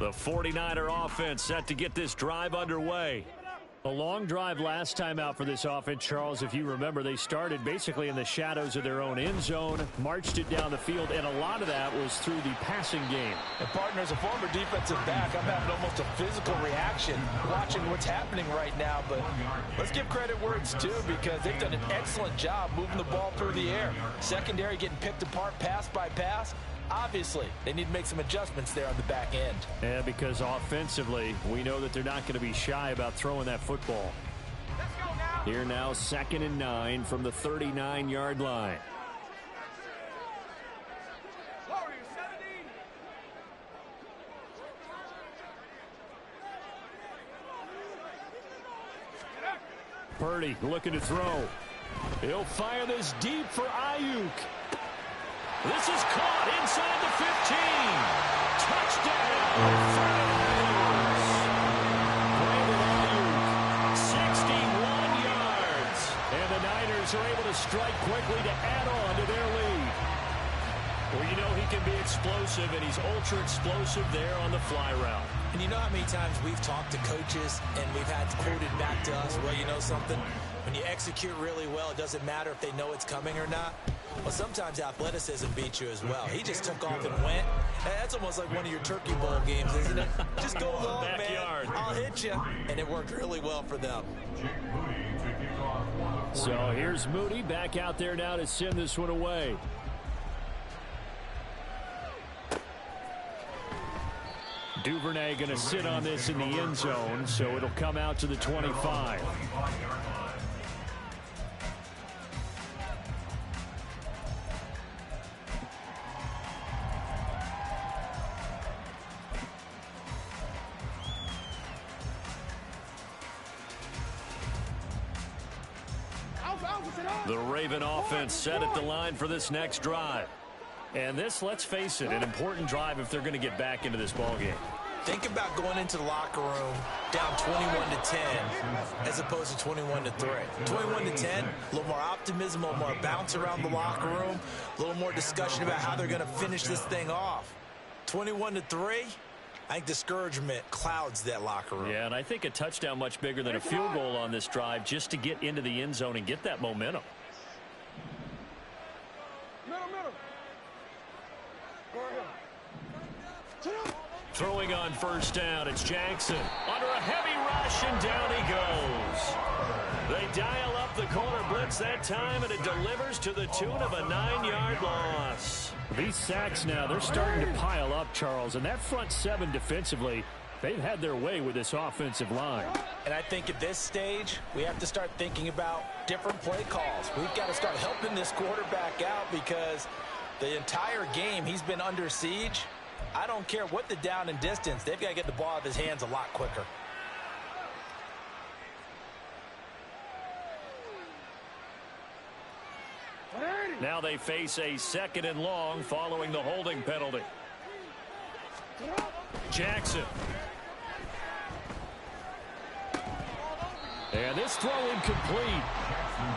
The 49er offense set to get this drive underway. A long drive last time out for this offense, Charles. If you remember, they started basically in the shadows of their own end zone, marched it down the field, and a lot of that was through the passing game. And partner, as a former defensive back, I'm having almost a physical reaction watching what's happening right now. But let's give credit where it's due, because they've done an excellent job moving the ball through the air. Secondary getting picked apart pass by pass. Obviously, they need to make some adjustments there on the back end. Yeah, because offensively, we know that they're not going to be shy about throwing that football. Let's go now. Here now, 2nd and 9 from the 39-yard line. Warriors 17. Purdy looking to throw. He'll fire this deep for Ayuk. This is caught inside the 15. Touchdown. 61 yards. And the Niners are able to strike quickly to add on to their lead. Well, you know he can be explosive, and he's ultra explosive there on the fly route. And you know how many times we've talked to coaches and we've had quoted back to us, well, you know something? When you execute really well, it doesn't matter if they know it's coming or not. Well, sometimes athleticism beats you as well. He just took off and went. That's almost like one of your Turkey Bowl games, isn't it? Just go long, Backyard. man. I'll hit you. And it worked really well for them. So here's Moody back out there now to send this one away. Duvernay going to sit on this in the end zone, so it'll come out to the 25. The Raven offense set at the line for this next drive. And this, let's face it, an important drive if they're going to get back into this ballgame. Think about going into the locker room down 21-10 as opposed to 21-3. 21-10, a little more optimism, a little more bounce around the locker room, a little more discussion about how they're going to finish this thing off. 21-3, I think discouragement clouds that locker room. Yeah, and I think a touchdown much bigger than a field goal on this drive just to get into the end zone and get that momentum. Throwing on first down, it's Jackson. Under a heavy rush, and down he goes. They dial up the corner blitz that time, and it delivers to the tune of a 9-yard loss. These sacks now, they're starting to pile up, Charles, and that front seven defensively, they've had their way with this offensive line. And I think at this stage, we have to start thinking about different play calls. We've got to start helping this quarterback out because the entire game he's been under siege. I don't care what the down and distance. They've got to get the ball out of his hands a lot quicker. Now they face a 2nd and long following the holding penalty. Jackson. And this throw incomplete.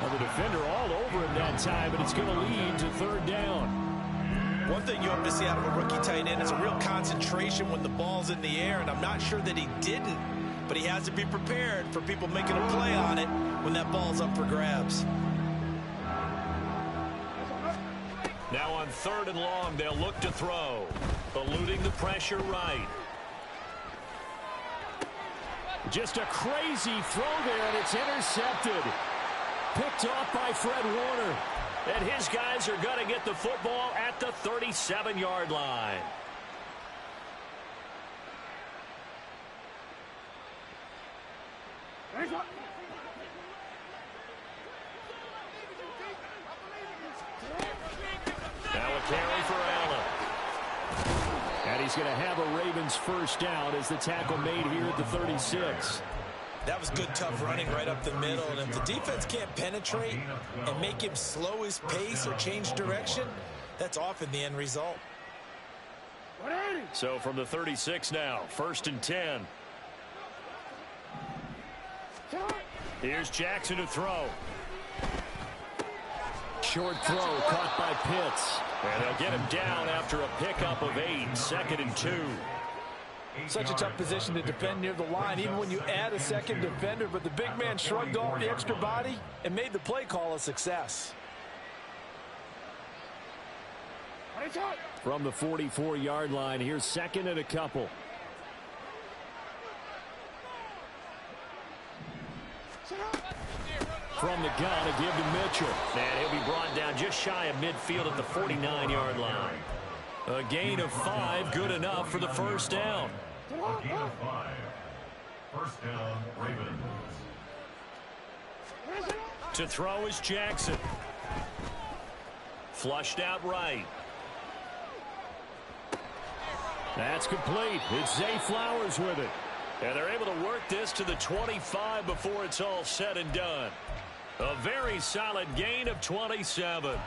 Well, the defender all over him that time, but it's going to lead to 3rd down. One thing you hope to see out of a rookie tight end is a real concentration when the ball's in the air, and I'm not sure that he didn't, but he has to be prepared for people making a play on it when that ball's up for grabs. Now on 3rd and long, they'll look to throw, eluding the pressure right. Just a crazy throw there, and it's intercepted. Picked off by Fred Warner. And his guys are going to get the football at the 37-yard line. Now a carry for Allen. And he's going to have a Ravens first down as the tackle made here at the 36. That was good, tough running right up the middle. And if the defense can't penetrate and make him slow his pace or change direction, that's often the end result. So from the 36 now, 1st and 10. Here's Jackson to throw. Short throw caught by Pitts. And they'll get him down after a pickup of 8, 2nd and 2. Such a tough position to defend near the line, even when you add a second defender. But the big man shrugged off the extra body and made the play call a success. From the 44-yard line, here's second and a couple. From the gun, a give to Mitchell. And he'll be brought down just shy of midfield at the 49-yard line. A gain of 5, good enough for the first down. A gain of 5. First down, Ravens. To throw is Jackson. Flushed out right. That's complete. It's Zay Flowers with it. And they're able to work this to the 25 before it's all said and done. A very solid gain of 27.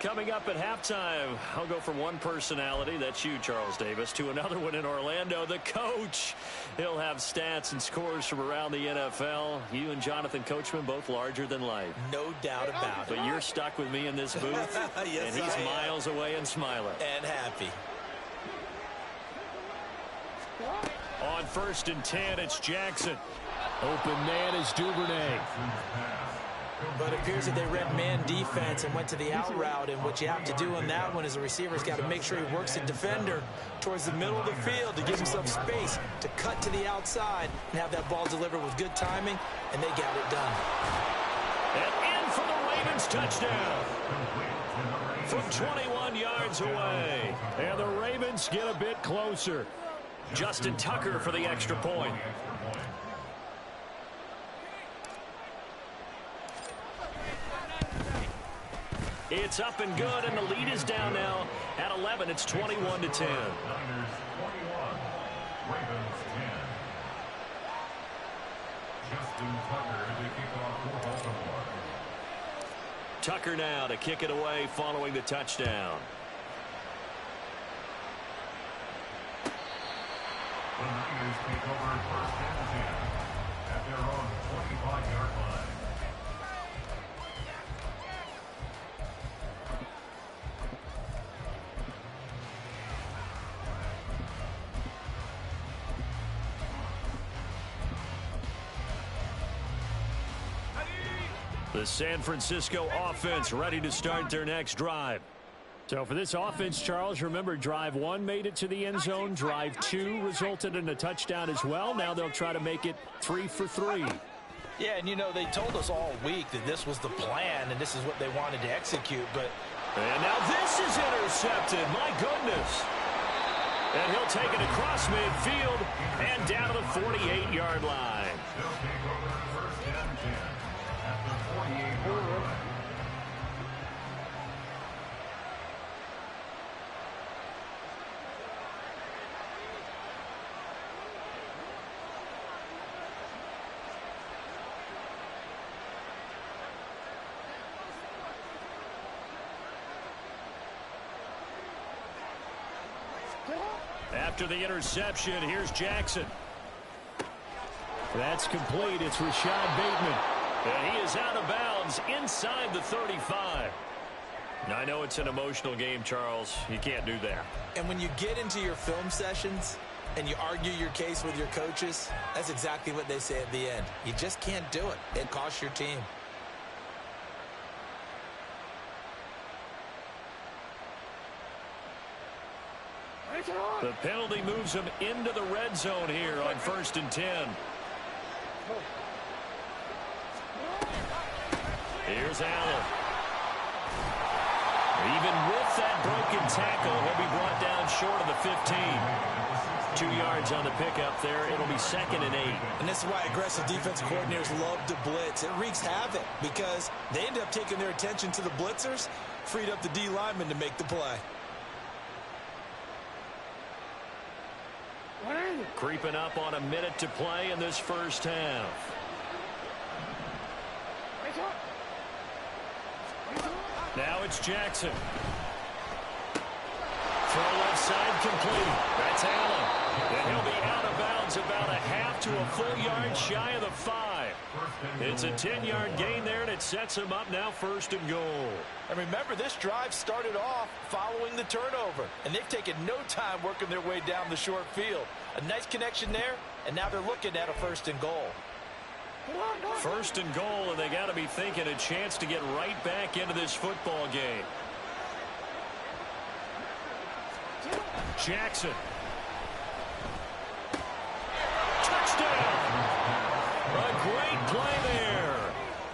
Coming up at halftime, I'll go from one personality, that's you, Charles Davis, to another one in Orlando, the coach. He'll have stats and scores from around the NFL. You and Jonathan Coachman, both larger than life. No doubt about it. But you're stuck with me in this booth, yes, and he's miles away and smiling. And happy. On 1st and 10, it's Jackson. Open man is Duvernay. But it appears that they read man defense and went to the out route, and what you have to do on that one is the receiver's got to make sure he works the defender towards the middle of the field to give himself space to cut to the outside and have that ball delivered with good timing, and they got it done. And in for the Ravens touchdown. From 21 yards away. And the Ravens get a bit closer. Justin Tucker for the extra point. It's up and good, and the lead is down now at 11. It's 21-10. Niners 21, Ravens 10. Justin Tucker to kick off for Baltimore. Tucker now to kick it away following the touchdown. The Niners take over 1st and 10 at their own 25-yard line. The San Francisco offense ready to start their next drive. So for this offense, Charles, remember drive 1 made it to the end zone. Drive 2 resulted in a touchdown as well. Now they'll try to make it 3 for 3. Yeah, and you know, they told us all week that this was the plan and this is what they wanted to execute, but... And now this is intercepted. My goodness. And he'll take it across midfield and down to the 48-yard line. They'll take over 1st and 10 at the 48-yard line. After the interception, here's Jackson. That's complete. It's Rashad Bateman. And he is out of bounds inside the 35. Now, I know it's an emotional game, Charles. You can't do that. And when you get into your film sessions and you argue your case with your coaches, that's exactly what they say at the end. You just can't do it. It costs your team. The penalty moves him into the red zone here on 1st and 10. Here's Allen. Even with that broken tackle, he'll be brought down short of the 15. 2 yards on the pickup there. It'll be 2nd and 8. And this is why aggressive defense coordinators love to blitz. It wreaks havoc because they end up taking their attention to the blitzers, freed up the D lineman to make the play. Creeping up on a minute to play in this first half. Now it's Jackson. Throw left side complete. That's Allen. And he'll be out of bounds about a half to a full yard shy of the 5. It's a 10-yard gain there, and it sets him up now 1st and goal. And remember, this drive started off following the turnover, and they've taken no time working their way down the short field. A nice connection there, and now they're looking at a 1st and goal. 1st and goal, and they got to be thinking a chance to get right back into this football game. Jackson. Touchdown! A great play there.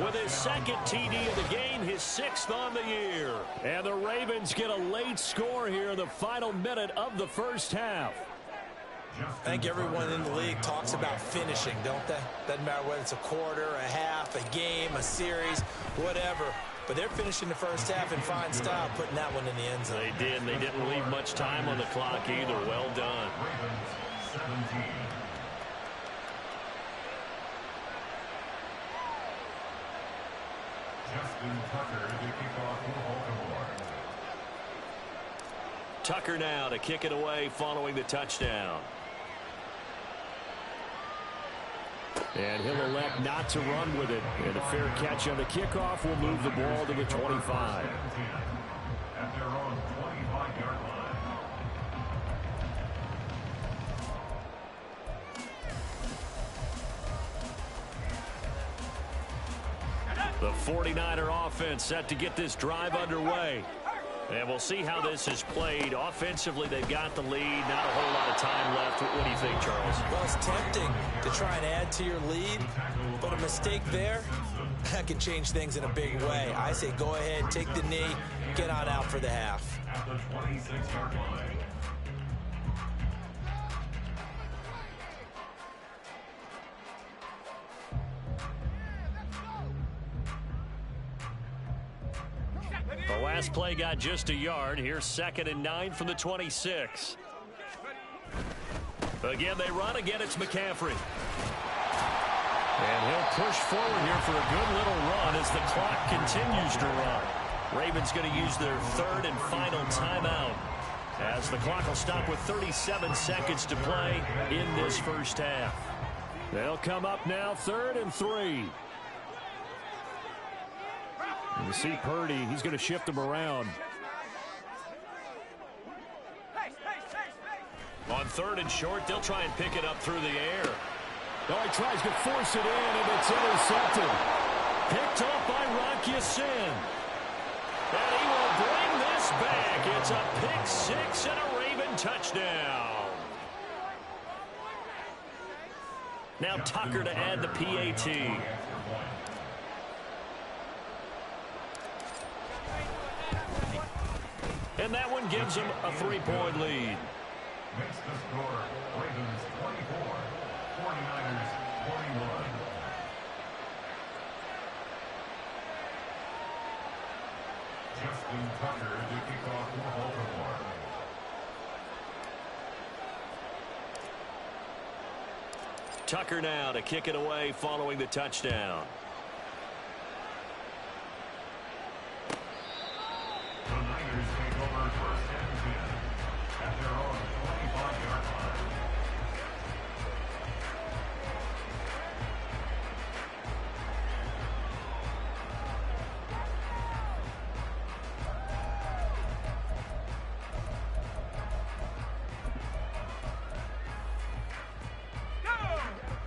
With his 2nd TD of the game, his 6th on the year. And the Ravens get a late score here in the final minute of the 1st half. I think everyone in the league talks about finishing, don't they? Doesn't matter whether it's a quarter, a half, a game, a series, whatever. But they're finishing the 1st half in fine style, putting that one in the end zone. They did. They didn't leave much time on the clock either. Well done. Ravens 17. Justin Tucker to kick off for Baltimore. Tucker now to kick it away following the touchdown. And he'll elect not to run with it. And a fair catch on the kickoff will move the ball to the 25. At their own 25-yard line. The 49er offense set to get this drive underway. And we'll see how this is played. Offensively, they've got the lead. Not a whole lot of time left. What do you think, Charles? Well, it's tempting to try and add to your lead, but a mistake there, that can change things in a big way. I say go ahead, take the knee, get on out for the half. At the 26-yard line. The last play got just a yard. Here's 2nd and 9 from the 26. Again, they run. Again, it's McCaffrey. And he'll push forward here for a good little run as the clock continues to run. Ravens going to use their 3rd and final timeout as the clock will stop with 37 seconds to play in this 1st half. They'll come up now 3rd and 3. And you see Purdy, he's going to shift them around. On 3rd and short, they'll try and pick it up through the air. Oh, he tries to force it in, and it's intercepted. Picked off by Rock Ya-Sin. And he will bring this back. It's a pick 6 and a Raven touchdown. Now Tucker to add the PAT. And that one gives them a 3-point lead. Makes the score Ravens 24, 49ers 41. Justin Tucker to kick off for Baltimore. Tucker now to kick it away following the touchdown. The Niners take over 1st and 10 at their own 25-yard line.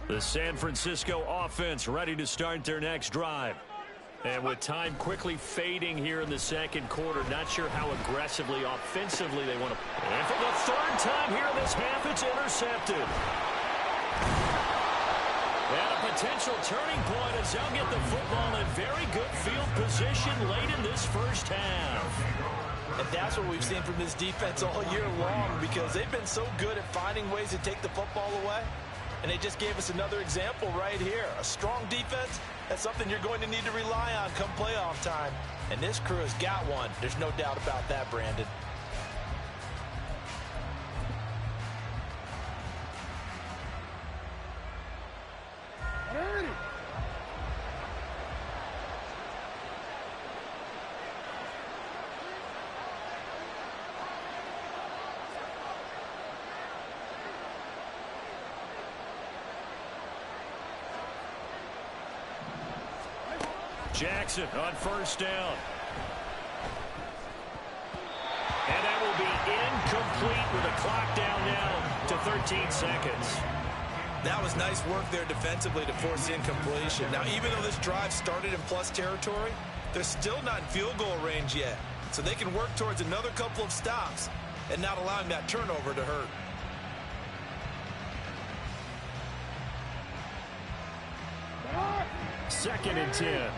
The San Francisco offense ready to start their next drive. And with time quickly fading here in the 2nd quarter, not sure how aggressively, offensively they want to. And for the 3rd time here in this half, it's intercepted. And a potential turning point as they'll get the football in very good field position late in this 1st half. And that's what we've seen from this defense all year long, because they've been so good at finding ways to take the football away. And they just gave us another example right here. A strong defense, that's something you're going to need to rely on come playoff time. And this crew has got one. There's no doubt about that, Brandon. Jackson on first down. And that will be incomplete with a clock down now to 13 seconds. That was nice work there defensively to force incompletion. Now, even though this drive started in plus territory, they're still not in field goal range yet. So they can work towards another couple of stops and not allowing that turnover to hurt. Second and 10.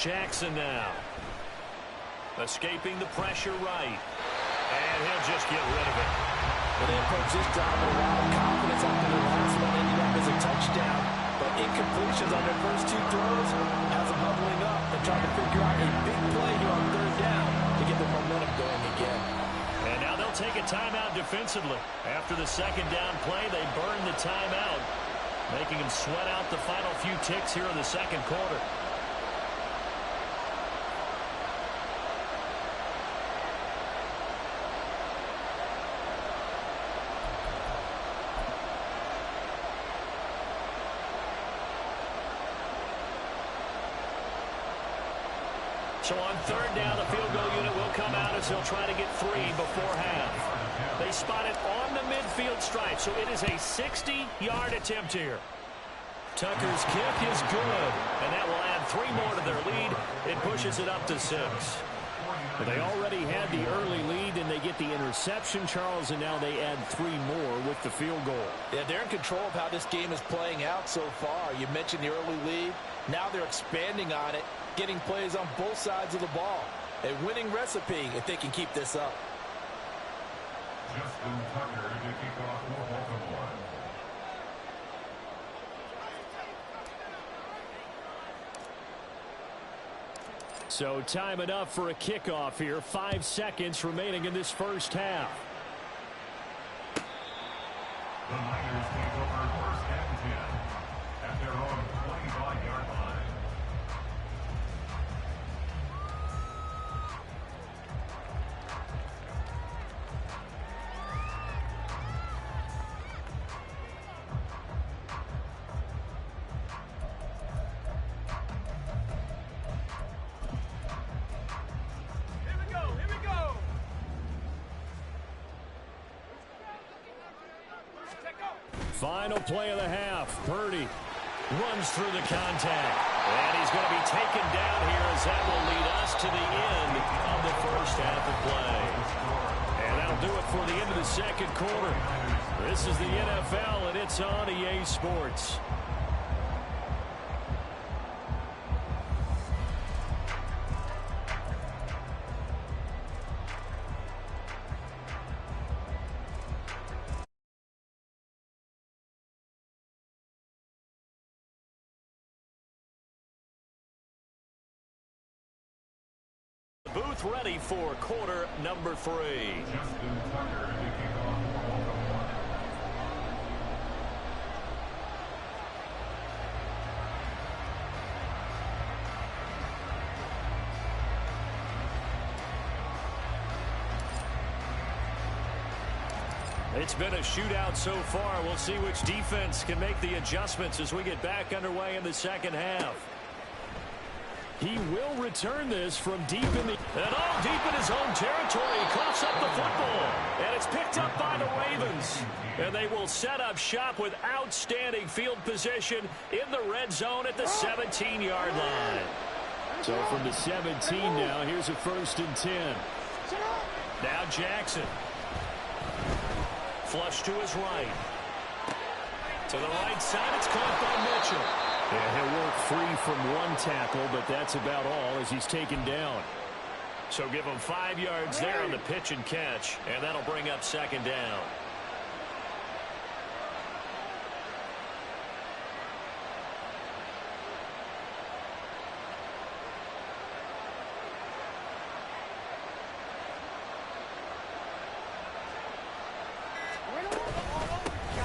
Jackson now. Escaping the pressure right. And he'll just get rid of it. Well, they approach this drive with a lot of confidence after the last one ended up as a touchdown. But incompletions on their first two throws has them huddling up and trying to figure out a big play here on third down to get the momentum going again. And now they'll take a timeout defensively. After the second down play, they burn the timeout, making them sweat out the final few ticks here in the second quarter. So on third down, the field goal unit will come out as they'll try to get 3 before half. They spot it on the midfield stripe, so it is a 60-yard attempt here. Tucker's kick is good, and that will add 3 more to their lead. It pushes it up to 6. But they already had the early lead, and they get the interception, Charles, and now they add 3 more with the field goal. Yeah, they're in control of how this game is playing out so far. You mentioned the early lead. Now they're expanding on it, getting plays on both sides of the ball. A winning recipe if they can keep this up. Justin Tucker to kick off for Baltimore. So time enough for a kickoff here. 5 seconds remaining in this first half. The Niners take over first and 10 at their own 25-yard line. Final play of the half. Purdy runs through the contact. And he's going to be taken down here as that will lead us to the end of the first half of play. And that'll do it for the end of the second quarter. This is the NFL, and it's on EA Sports. Booth ready for quarter number 3. Justin Tucker to kick off for Baltimore. It's been a shootout so far. We'll see which defense can make the adjustments as we get back underway in the second half. He will return this from deep in the... And all deep in his own territory. He coughs up the football. And it's picked up by the Ravens. And they will set up shop with outstanding field position in the red zone at the 17-yard line. So from the 17 now, here's a 1st and 10. Now Jackson. Flush to his right. To the right side, it's caught by Mitchell. Yeah, he'll work free from one tackle, but that's about all as he's taken down. So give him 5 yards there on the pitch and catch, and that'll bring up second down.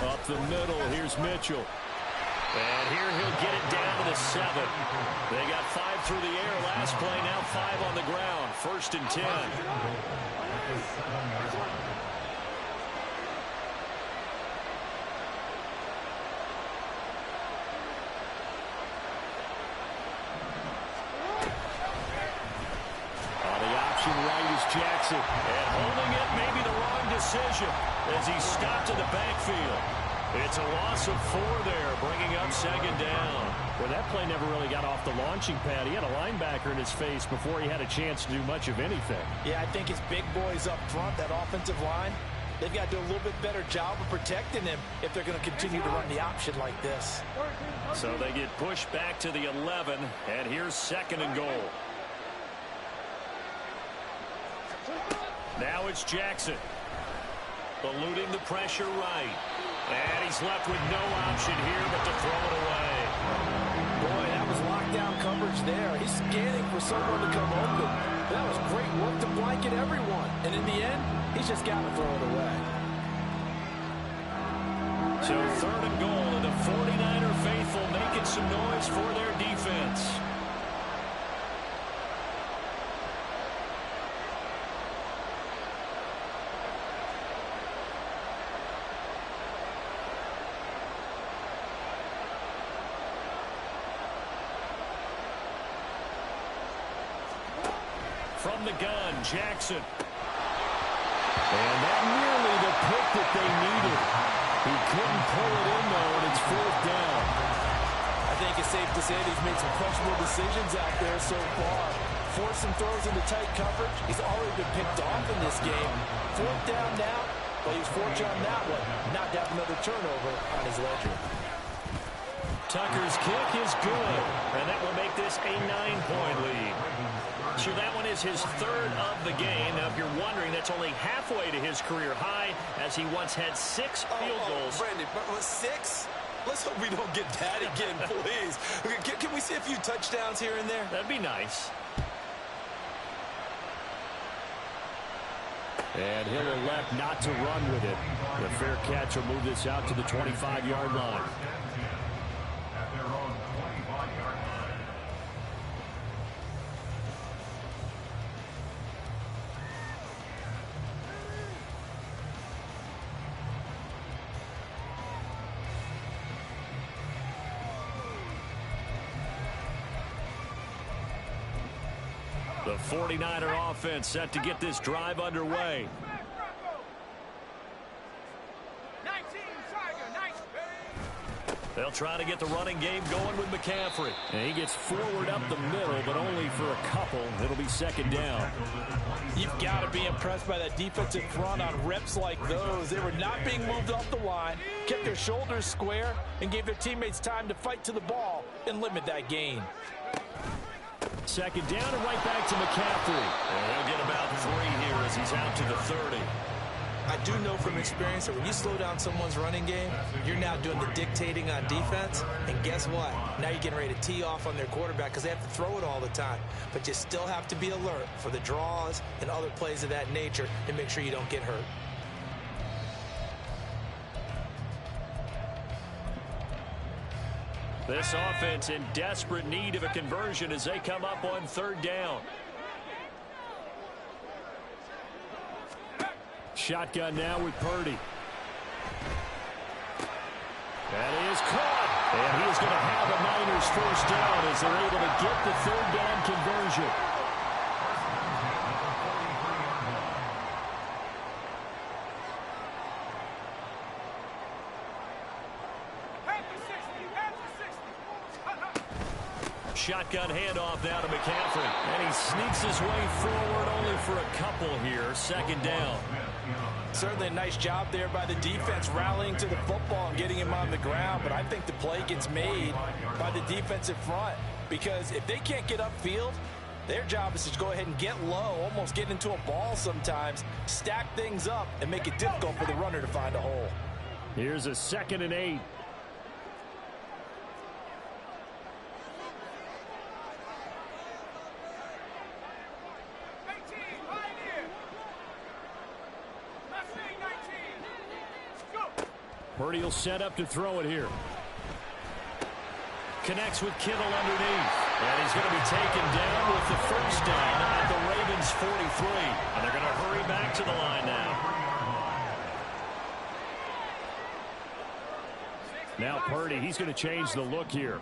Up the middle, here's Mitchell. And here he'll 7. They got 5 through the air last play, now 5 on the ground. 1st and 10. Right is Jackson, and holding it may be the wrong decision as he's stopped in the backfield. It's a loss of 4 there, bringing up 2nd down. Well, that play never really got off the launching pad. He had a linebacker in his face before he had a chance to do much of anything. Yeah, I think his big boys up front, that offensive line, they've got to do a little bit better job of protecting him if they're going to continue to run the option like this. So they get pushed back to the 11, and here's 2nd and goal. Now it's Jackson, eluding the pressure right. And he's left with no option here but to throw it away. Boy, that was lockdown coverage there. He's scanning for someone to come open. That was great work to blanket everyone. And in the end, he's just got to throw it away. So 3rd and goal, and the 49er faithful making some noise for their defense. From the gun, Jackson. And that nearly the pick that they needed. He couldn't pull it in, though, and it's 4th down. I think it's safe to say that he's made some questionable decisions out there so far. Forced some throws into tight coverage. He's already been picked off in this game. 4th down now. Well, he was fortunate on that one. Not to have another turnover on his ledger. Tucker's kick is good, and that will make this a 9-point lead. So that one is his 3rd of the game. Now, if you're wondering, that's only halfway to his career high, as he once had 6 field goals. Brandon, 6? Let's hope we don't get that again, please. Can we see a few touchdowns here and there? That'd be nice. And he'll elect not to run with it. The fair catch will move this out to the 25-yard line. At their own 25-yard line. The 49er offense set to get this drive underway. 19, Tiger, 19. They'll try to get the running game going with McCaffrey. And he gets forward up the middle, but only for a couple. It'll be 2nd down. You've got to be impressed by that defensive front on reps like those. They were not being moved off the line, kept their shoulders square, and gave their teammates time to fight to the ball and limit that gain. 2nd down and right back to McCaffrey. And he'll get about 3 here as he's out to the 30. I do know from experience that when you slow down someone's running game, you're now doing the dictating on defense. And guess what? Now you're getting ready to tee off on their quarterback because they have to throw it all the time. But you still have to be alert for the draws and other plays of that nature to make sure you don't get hurt. This offense in desperate need of a conversion as they come up on 3rd down. Shotgun now with Purdy. That is caught. And he is going to have a Niners 1st down as they're able to get the 3rd down conversion. Shotgun handoff now to McCaffrey. And he sneaks his way forward only for a couple here. 2nd down. Certainly a nice job there by the defense rallying to the football and getting him on the ground. But I think the play gets made by the defensive front. Because if they can't get upfield, their job is to go ahead and get low, almost get into a ball sometimes, stack things up, and make it difficult for the runner to find a hole. Here's a 2nd and 8. Purdy will set up to throw it here. Connects with Kittle underneath. And he's going to be taken down with the first down at the Ravens 43. And they're going to hurry back to the line now. Now Purdy, he's going to change the look here.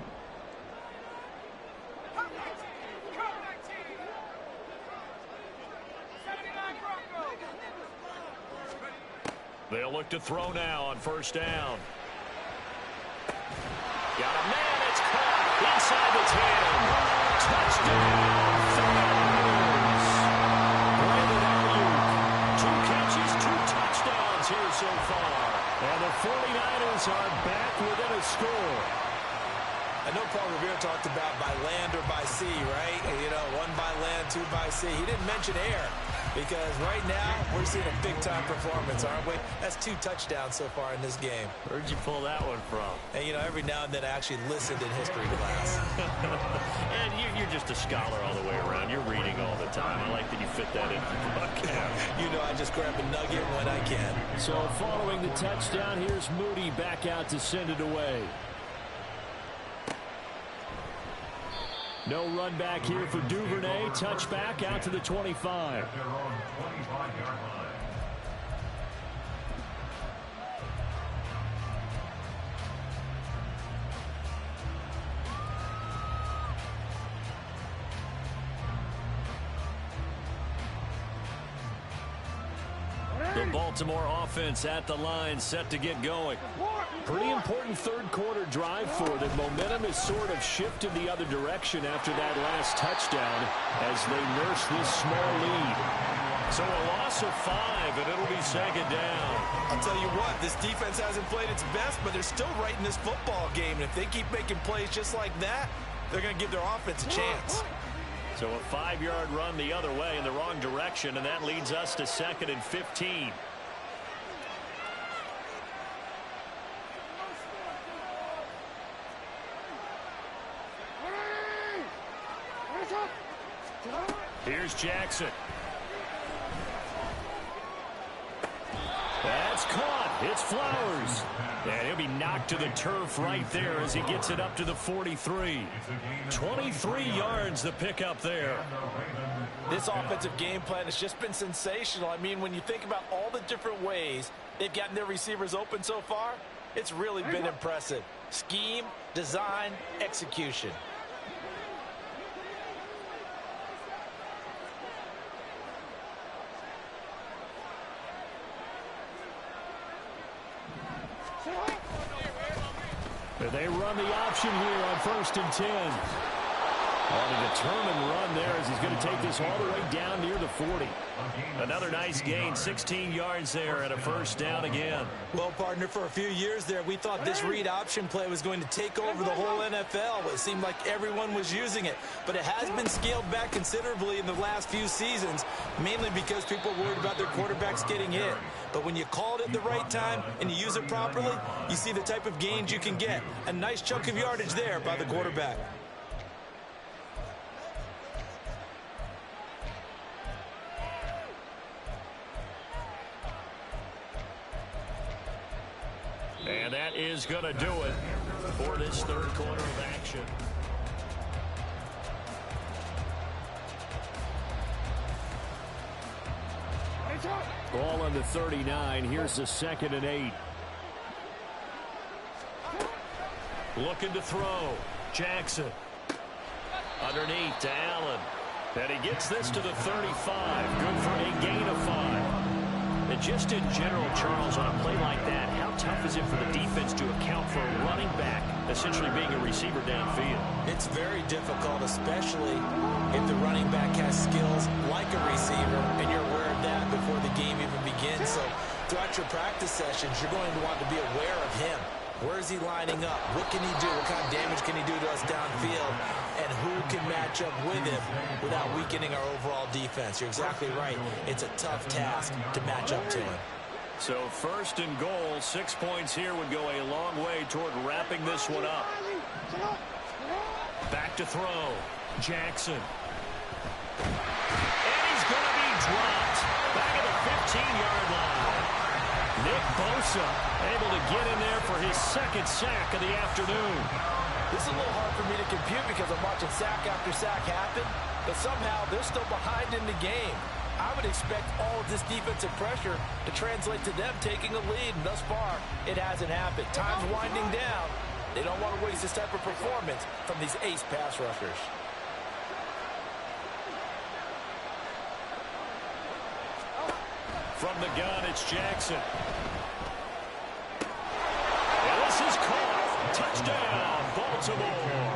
They'll look to throw now on first down. Got a man, it's caught inside the 10. Touchdown, Falcons. Brandon Ayuk, 2 catches, 2 touchdowns here so far. And the 49ers are back within a score. I know Paul Revere talked about by land or by sea, right? You know, 1 by land, 2 by sea. He didn't mention air because right now we're seeing a big-time performance, aren't we? That's 2 touchdowns so far in this game. Where'd you pull that one from? And, you know, every now and then I actually listened in history class. And you're just a scholar all the way around. You're reading all the time. I like that you fit that into the bucket. You know, I just grab a nugget when I can. So following the touchdown, here's Moody back out to send it away. No run back here for Duvernay. Touchback out to the 25. At their own 25-yard line. The Baltimore offense at the line, set to get going. Pretty important third quarter drive for them. Momentum has sort of shifted the other direction after that last touchdown as they nurse this small lead. So a loss of 5, and it'll be second down. I'll tell you what, this defense hasn't played its best, but they're still right in this football game. And if they keep making plays just like that, they're going to give their offense a chance. So a 5-yard run the other way in the wrong direction, and that leads us to second and 15. Here's Jackson. That's caught. It's Flowers. And he'll be knocked to the turf right there as he gets it up to the 43. 23 yards the pickup there. This offensive game plan has just been sensational. I mean, when you think about all the different ways they've gotten their receivers open so far, it's really been impressive. Scheme, design, execution. They run the option here on 1st and 10. On a determined run there as he's going to take this all the way down near the 40. Another nice gain, 16 yards there and a first down again. Well, partner, for a few years there, we thought this read option play was going to take over the whole NFL. It seemed like everyone was using it, but it has been scaled back considerably in the last few seasons, mainly because people are worried about their quarterbacks getting hit. But when you call it at the right time and you use it properly, you see the type of gains you can get. A nice chunk of yardage there by the quarterback. And that is going to do it for this third quarter of action. Ball on the 39. Here's the 2nd and 8. Looking to throw. Jackson. Underneath to Allen. And he gets this to the 35. Good for a gain of 5. And just in general, Charles, on a play like that, how tough is it for the defense to account for a running back essentially being a receiver downfield? It's very difficult, especially if the running back has skills like a receiver, and you're aware of that before the game even begins. So throughout your practice sessions, you're going to want to be aware of him. Where is he lining up? What can he do? What kind of damage can he do to us downfield? And who can match up with him without weakening our overall defense? You're exactly right. It's a tough task to match up to him. So 1st and goal, 6 points here would go a long way toward wrapping this one up. Back to throw. Jackson. And he's going to be dropped. Back at the 15-yard line. Nick Bosa able to get in there for his 2nd sack of the afternoon. This is a little hard for me to compute because I'm watching sack after sack happen, but somehow they're still behind in the game. I would expect all of this defensive pressure to translate to them taking a lead, and thus far, it hasn't happened. Time's winding down. They don't want to waste this type of performance from these ace pass rushers. From the gun, it's Jackson. And this is caught. Touchdown, Baltimore.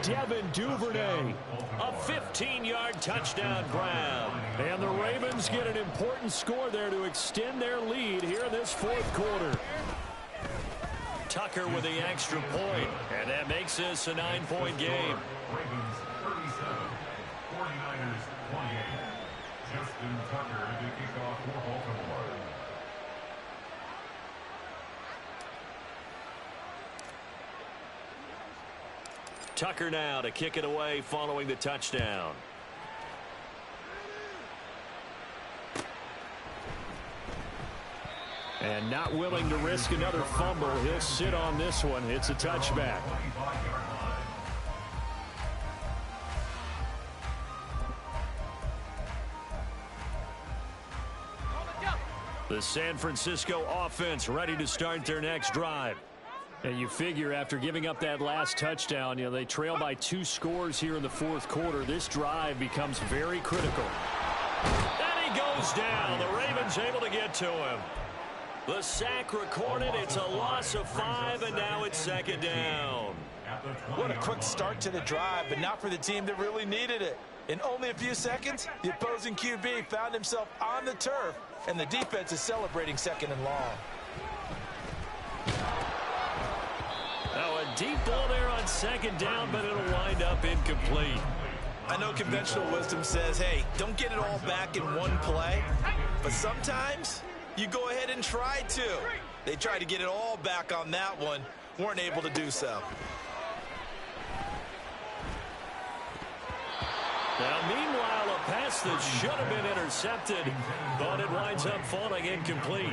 Devin Duvernay, a 15-yard touchdown grab. And the Ravens get an important score there to extend their lead here in this fourth quarter. Tucker with the extra point, and that makes this a 9-point game. Ravens 37, 49ers 28. Justin Tucker to kick off for Baltimore. Tucker now to kick it away following the touchdown. And not willing to risk another fumble. He'll sit on this one. It's a touchback. The San Francisco offense ready to start their next drive. And you figure after giving up that last touchdown, they trail by 2 scores here in the fourth quarter. This drive becomes very critical. And he goes down. The Ravens able to get to him. The sack recorded. It's a loss of 5, and now it's second down. What a quick start to the drive, but not for the team that really needed it. In only a few seconds, the opposing QB found himself on the turf, and the defense is celebrating second and long. Now a deep ball there on second down, but it'll wind up incomplete. I know conventional wisdom says, hey, don't get it all back in one play, but sometimes you go ahead and try to. They tried to get it all back on that one, weren't able to do so. Now, meanwhile, a pass that should have been intercepted, but it winds up falling incomplete.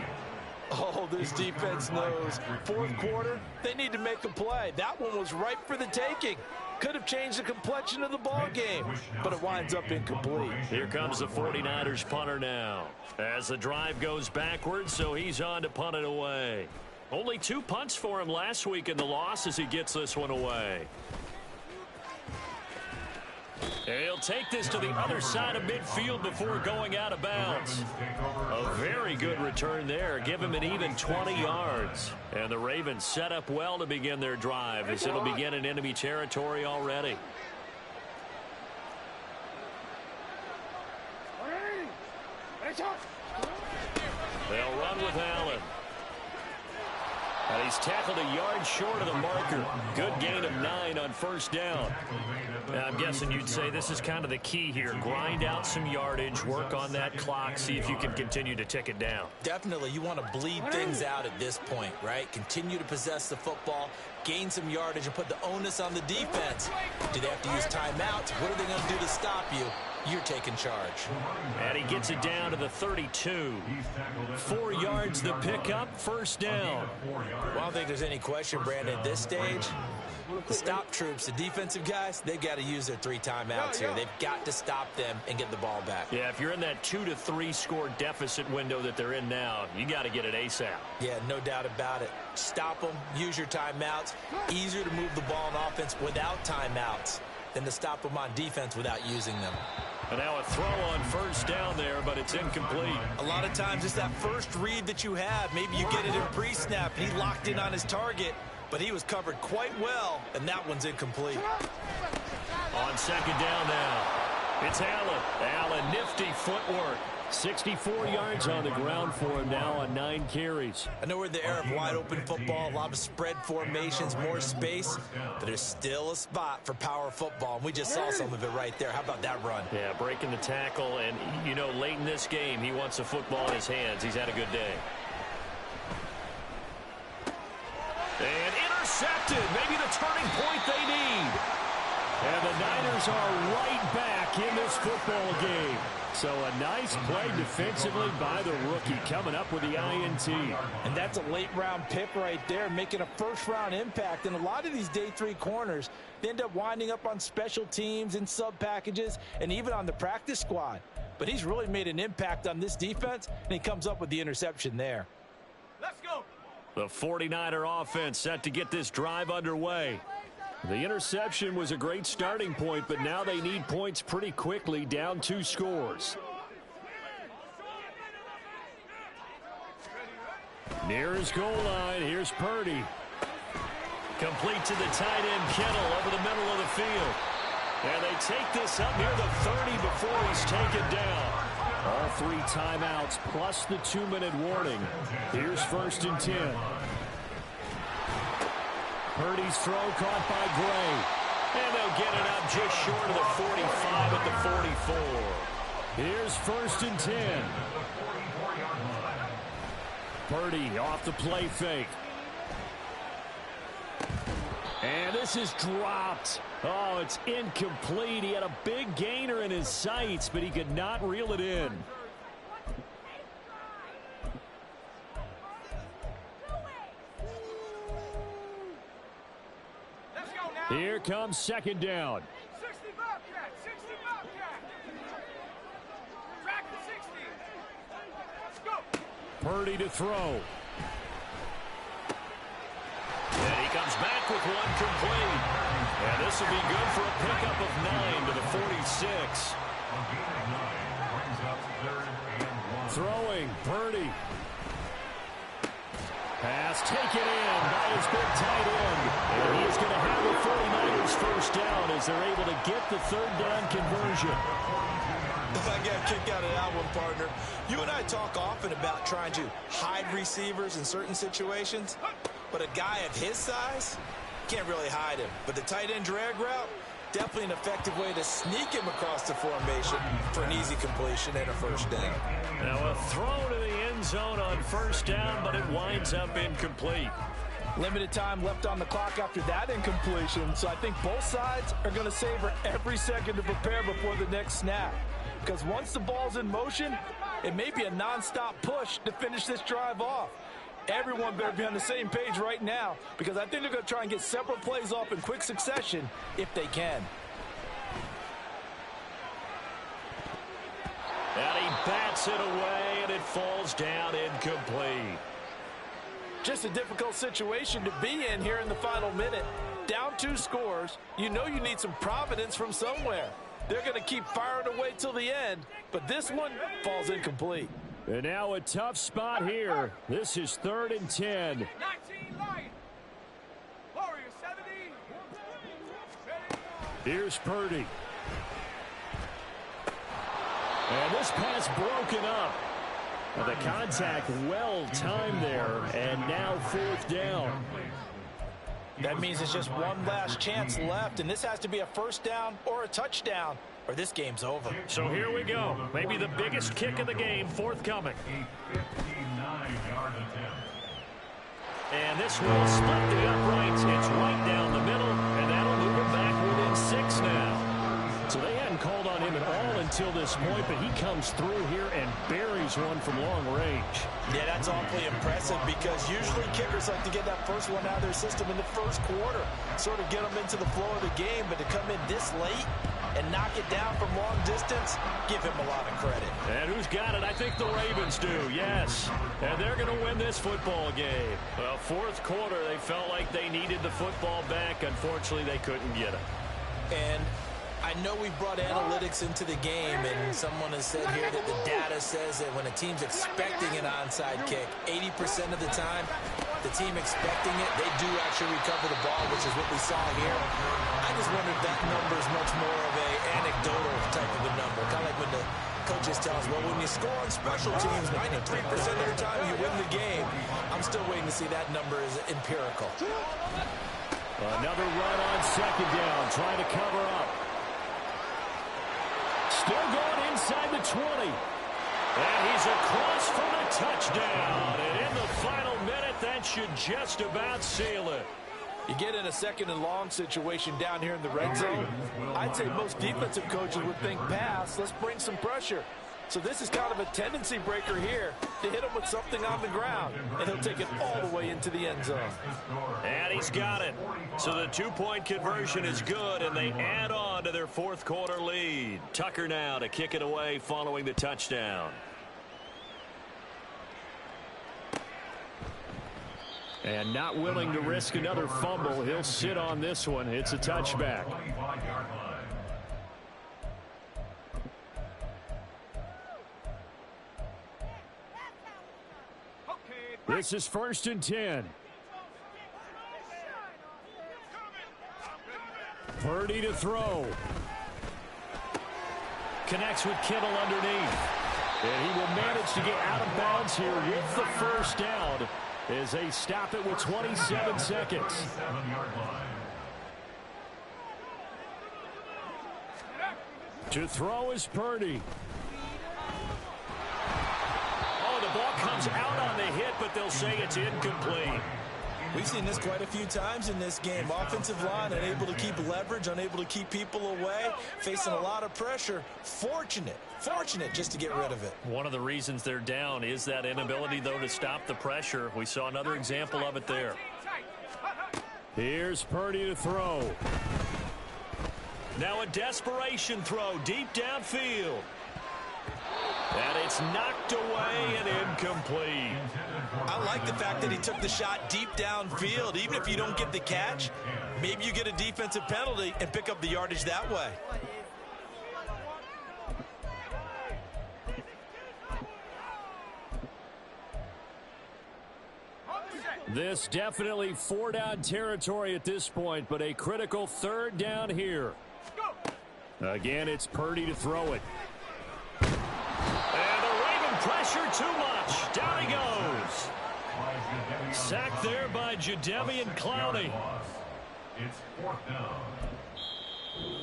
Oh, this defense knows. Fourth quarter, they need to make a play. That one was ripe for the taking. Could have changed the complexion of the ball game, but it winds up incomplete. Here comes the 49ers punter now. As the drive goes backwards, so he's on to punt it away. Only 2 punts for him last week in the loss as he gets this one away. And he'll take this to the other side of midfield before going out of bounds. A very good return there. Give him an even 20 yards. And the Ravens set up well to begin their drive as it'll begin in enemy territory already. They'll run with Allen. And he's tackled a yard short of the marker. Good gain of 9 on first down. Now, I'm guessing you'd say this is kind of the key here. Grind out some yardage, work on that clock, see if you can continue to tick it down. Definitely, you want to bleed things out at this point, right? Continue to possess the football, gain some yardage, and put the onus on the defense. Do they have to use timeouts? What are they going to do to stop you? You're taking charge. And he gets it down to the 32. 4 yards the pickup, first down. Well, I don't think there's any question, Brandon, at this stage, the stop troops, the defensive guys, they've got to use their 3 timeouts here. They've got to stop them and get the ball back. Yeah, if you're in that 2 to 3 score deficit window that they're in now, you got to get it ASAP. Yeah, no doubt about it. Stop them, use your timeouts. Easier to move the ball on offense without timeouts than to stop them on defense without using them. And now a throw on first down there, but it's incomplete. A lot of times it's that first read that you have. Maybe you get it in pre-snap, and he locked in on his target, but he was covered quite well, and that one's incomplete. On second down now, it's Allen. Allen, nifty footwork. 64 yards on the ground for him now on 9 carries. I know we're in the era of wide-open football, a lot of spread formations, more space, but there's still a spot for power football, and we just saw some of it right there. How about that run? Yeah, breaking the tackle, and, you know, late in this game, he wants the football in his hands. He's had a good day. And intercepted. Maybe the turning point they need. And the Niners are right back in this football game. So a nice play defensively by the rookie, coming up with the INT. And that's a late-round pick right there, making a first-round impact. And a lot of these day 3 corners, they end up winding up on special teams and sub-packages and even on the practice squad. But he's really made an impact on this defense, and he comes up with the interception there. Let's go. The 49er offense set to get this drive underway. The interception was a great starting point, but now they need points pretty quickly, down 2 scores. Near his goal line, here's Purdy. Complete to the tight end, Kittle, over the middle of the field. And they take this up near the 30 before he's taken down. All 3 timeouts plus the 2-minute warning. Here's 1st and 10. Purdy's throw caught by Gray. And they'll get it up just short of the 45 at the 44. Here's 1st and 10. Purdy off the play fake. And this is dropped. Oh, it's incomplete. He had a big gainer in his sights, but he could not reel it in. Here comes 2nd down. 60 Bobcat, 60 Bobcat. Track the 60. Let's go. Purdy to throw. And he comes back with one complete. And this will be good for a pickup of 9 to the 46. Throwing, Purdy. Pass taken in by his big tight end. And he is going to have the 49ers first down as they're able to get the 3rd down conversion. I got a kick out of that one, partner. You and I talk often about trying to hide receivers in certain situations, but a guy of his size can't really hide him. But the tight end drag route, definitely an effective way to sneak him across the formation for an easy completion and a first down. Now a throw to the end zone on 1st down, but it winds up incomplete. Limited time left on the clock after that incompletion, so I think both sides are going to savor every second to prepare before the next snap. Because once the ball's in motion, it may be a nonstop push to finish this drive off. Everyone better be on the same page right now, because I think they're going to try and get several plays off in quick succession if they can. And he bats it away, and it falls down incomplete. Just a difficult situation to be in here in the final minute. Down 2 scores, you know you need some providence from somewhere. They're going to keep firing away till the end, but this one falls incomplete. And now a tough spot here. This is 3rd and 10. 19 Lion. Warrior 70. Here's Purdy. And this pass broken up. Well, the contact well timed there, and now 4th down. That means it's just one last chance left, and this has to be a first down or a touchdown, or this game's over. So here we go. Maybe the biggest kick of the game forthcoming. A 59-yard attempt. And this will split the uprights. It's right down the middle, and that'll move him back within 6 now. So they hadn't called on him at all until this point, but he comes through here and buries one from long range. Yeah, that's awfully impressive because usually kickers like to get that first one out of their system in the first quarter, sort of get them into the flow of the game, but to come in this late and knock it down from long distance, give him a lot of credit. And who's got it? I think the Ravens do, yes. And they're going to win this football game. Well, 4th quarter, they felt like they needed the football back. Unfortunately, they couldn't get it. And I know we brought analytics into the game, and someone has said here that the data says that when a team's expecting an onside kick, 80% of the time, the team expecting it, they do actually recover the ball, which is what we saw here. I just wonder if that number is much more of a anecdotal type of a number, kind of like when the coaches tell us, well, when you score on special teams, 93% of the time you win the game. I'm still waiting to see that number is empirical. Another run on 2nd down, trying to cover up. Still going inside the 20. And he's across for the touchdown. And in the final minute, that should just about seal it. You get in a second and long situation down here in the red zone, I'd say most defensive coaches would think pass, let's bring some pressure. So this is kind of a tendency breaker here to hit him with something on the ground, and he'll take it all the way into the end zone. And he's got it. So the two-point conversion is good, and they add on to their fourth quarter lead. Tucker now to kick it away following the touchdown. And not willing to risk another fumble. He'll sit on this one. It's a touchback. This is 1st and 10. Purdy to throw. Connects with Kittle underneath. And he will manage to get out of bounds here with the first down as they stop it with 27 seconds. To throw is Purdy. Oh, the ball comes out on the hit, but they'll say it's incomplete. We've seen this quite a few times in this game. Offensive line unable to keep leverage, unable to keep people away, facing a lot of pressure. Fortunate just to get rid of it. One of the reasons they're down is that inability, though, to stop the pressure. We saw another example of it there. Here's Purdy to throw. Now a desperation throw deep downfield. And it's knocked away and incomplete. I like the fact that he took the shot deep downfield. Even if you don't get the catch, maybe you get a defensive penalty and pick up the yardage that way. This definitely 4-down territory at this point, but a critical 3rd down here. Again, it's Purdy to throw it. And the Raven pressure too much. Down he goes. Sacked there by Jadeveon Clowney. It's 4th down.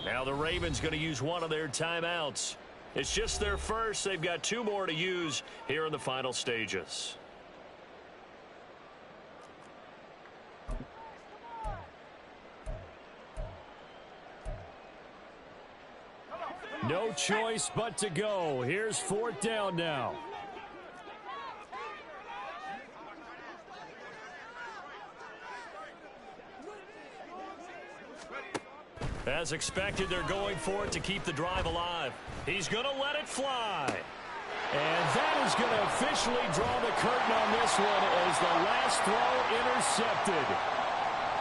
Now the Ravens going to use one of their timeouts. It's just their first. They've got 2 more to use here in the final stages. No choice but to go. Here's 4th down now. As expected, they're going for it to keep the drive alive. He's going to let it fly. And that is going to officially draw the curtain on this one as the last throw intercepted.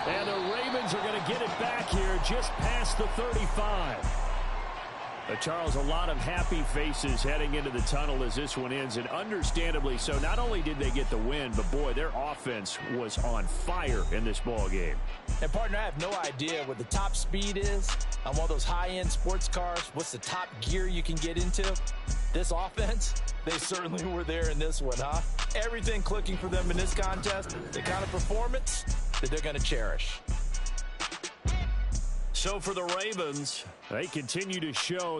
And the Ravens are going to get it back here just past the 35. Charles, a lot of happy faces heading into the tunnel as this one ends, and understandably so. Not only did they get the win, but boy, their offense was on fire in this ball game. And partner, I have no idea what the top speed is on one of those high-end sports cars. What's the top gear you can get into? This offense, they certainly were there in this one, huh? Everything clicking for them in this contest, the kind of performance that they're going to cherish. So for the Ravens, they continue to show